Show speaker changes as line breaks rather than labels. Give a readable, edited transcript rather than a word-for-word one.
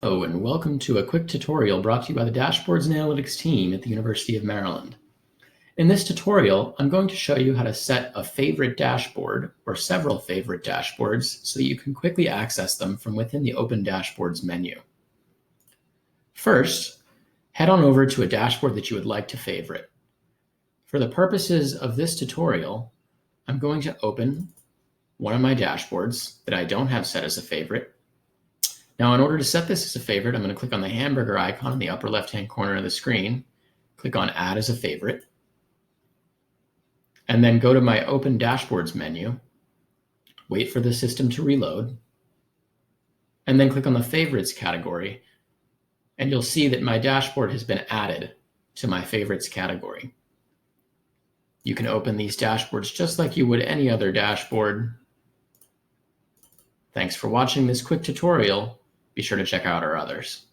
Hello, and welcome to a quick tutorial brought to you by the Dashboards and Analytics team at the University of Maryland. In this tutorial, I'm going to show you how to set a favorite dashboard or several favorite dashboards so that you can quickly access them from within the Open Dashboards menu. First, head on over to a dashboard that you would like to favorite. For the purposes of this tutorial, I'm going to open one of my dashboards that I don't have set as a favorite. Now, in order to set this as a favorite, I'm going to click on the hamburger icon in the upper left-hand corner of the screen, click on Add as a Favorite, and then go to my Open Dashboards menu, wait for the system to reload, and then click on the Favorites category, and you'll see that my dashboard has been added to my Favorites category. You can open these dashboards just like you would any other dashboard. Thanks for watching this quick tutorial. Be sure to check out our others.